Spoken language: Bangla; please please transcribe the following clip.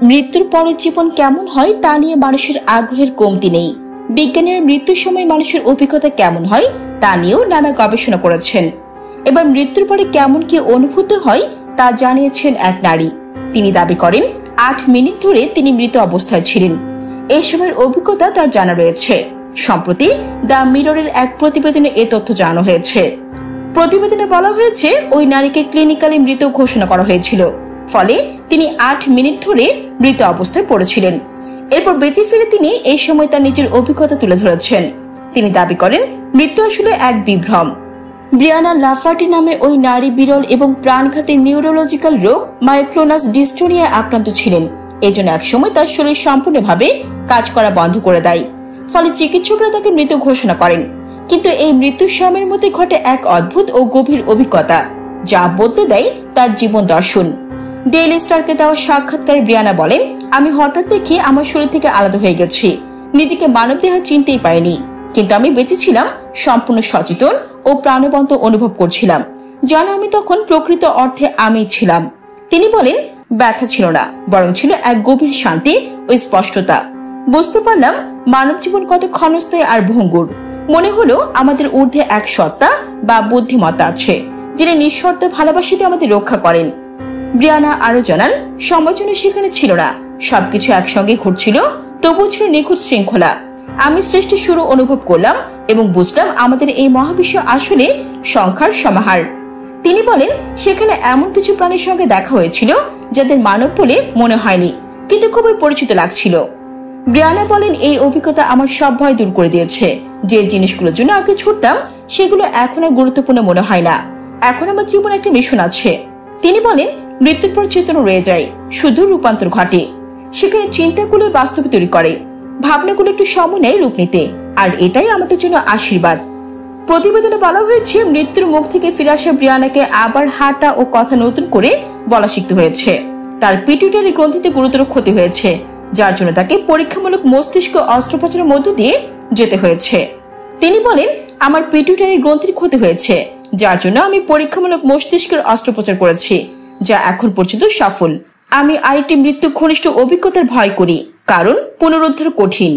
মৃত্যুর পরের জীবন কেমন হয় তা নিয়ে মানুষের আগ্রহের কমতি নেই। বিজ্ঞানীরা মৃত্যুর সময় মানুষের অভিজ্ঞতা কেমন হয় তা নিয়েও নানা গবেষণা করেছেন। এবার মৃত্যুর পরে কেমন কি অনুভূতি হয় তা জানিয়েছেন এক নারী। তিনি দাবি করেন 8 মিনিট ধরে তিনি মৃত অবস্থায় ছিলেন। এই সময়ের অভিজ্ঞতা তার জানা রয়েছে। সম্প্রতি দ্য মিররের এক প্রতিবেদনে এ তথ্য জানানো হয়েছে। প্রতিবেদনে বলা হয়েছে ওই নারীকে ক্লিনিক্যালি মৃত ঘোষণা করা হয়েছিল, ফলে তিনি 8 মিনিট ধরে মৃত অবস্থায় পড়েছিলেন। এরপর বেঁচে ফিরে তিনি এই সময় তার নিজের অভিজ্ঞতা তুলে ধরেছেন। তিনি দাবি করেন মৃত্যু আসলে এক বিভ্রম। ব্রিয়ানা লাফার্টি নামে ওই নারী বিরল এবং প্রাণঘাতী নিউরোলজিক্যাল রোগ মায়োক্লোনাস ডিস্টোনিয়ায় আক্রান্ত ছিলেন। এজন্য একসময় তার শরীর সম্পূর্ণভাবে কাজ করা বন্ধ করে দেয়, ফলে চিকিৎসকরা তাকে মৃত ঘোষণা করেন। কিন্তু এই মৃত্যুর সময়ের মধ্যে ঘটে এক অদ্ভুত ও গভীর অভিজ্ঞতা, যা বদলে দেয় তার জীবন দর্শন। ডেইলি স্টারকে দেওয়া সাক্ষাৎকারে ব্রিয়ানা বলেন, আমি হঠাৎ দেখি আমার শরীর থেকে আলাদা হয়ে গেছি। নিজেকে মানবদেহ চিনতেই পারিনি, কিন্তু আমি বেঁচে ছিলাম, সম্পূর্ণ সচেতন ও প্রাণবন্ত অনুভব করছিলাম, যেন আমি তখন প্রকৃত অর্থে আমি ছিলাম। তিনি বলেন, ব্যথা ছিল না, বরং ছিল এক গভীর শান্তি ও স্পষ্টতা। বুঝতে পারলাম মানব জীবন কত ক্ষণস্থায়ী আর ভঙ্গুর। মনে হলো আমাদের ঊর্ধ্বে এক সত্তা বা বুদ্ধিমত্তা আছে, যিনি নিঃশর্ত ভালোবাসাতে আমাদের রক্ষা করেন। ব্রিয়ানা আরো জানান, সময় জন্য সেখানে ছিল না, সবকিছু একসঙ্গে ঘটছিল, তবুও ছিল নিখুঁত শৃঙ্খলা। আমি সৃষ্টির শুরু অনুভব করলাম এবং বুঝলাম আমাদের এই মহাবিশ্ব আসলে সংখ্যার সমাহার। তিনি বলেন, সেখানে এমন কিছু প্রাণীর সঙ্গে দেখা হয়েছিল যাদের মানব বলে মনে হয়নি, কিন্তু খুবই পরিচিত লাগছিল। ব্রিয়ানা বলেন, এই অভিজ্ঞতা আমার সব ভয় দূর করে দিয়েছে। যে জিনিসগুলোর জন্য আগে ছুটতাম সেগুলো এখন আর গুরুত্বপূর্ণ মনে হয় না। এখন আমার জীবনে একটা মিশন আছে। তিনি বলেন, মৃত্যুর পর চেতনা রয়ে যায়, শুধু রূপান্তর ঘটে। সেখানে চিন্তাগুলো বাস্তবে তৈরি করে, ভাবনাগুলো একটু সময় নেয় রূপ নিতে, আর এটাই আমাদের জন্য আশীর্বাদ। প্রতিবেদনে বলা হয়েছে, মৃত্যুর মুখ থেকে ফিরে আসা ব্রিয়ানাকে আবার হাঁটা ও কথা নতুন করে বলা শিখতে হয়েছে। তার পিটুইটারি গ্রন্থিতে গুরুতর ক্ষতি হয়েছে, যার জন্য তাকে পরীক্ষামূলক মস্তিষ্ক অস্ত্রোপচারের মধ্য দিয়ে যেতে হয়েছে। তিনি বলেন, আমার পিটুইটারি গ্রন্থির ক্ষতি হয়েছে, যার জন্য আমি পরীক্ষামূলক মস্তিষ্কের অস্ত্রোপচার করেছি, যা এখন পর্যন্ত সফল। আমি আরেকটি মৃত্যু ঘনিষ্ঠ অভিজ্ঞতার ভয় করি, কারণ পুনরুদ্ধার কঠিন।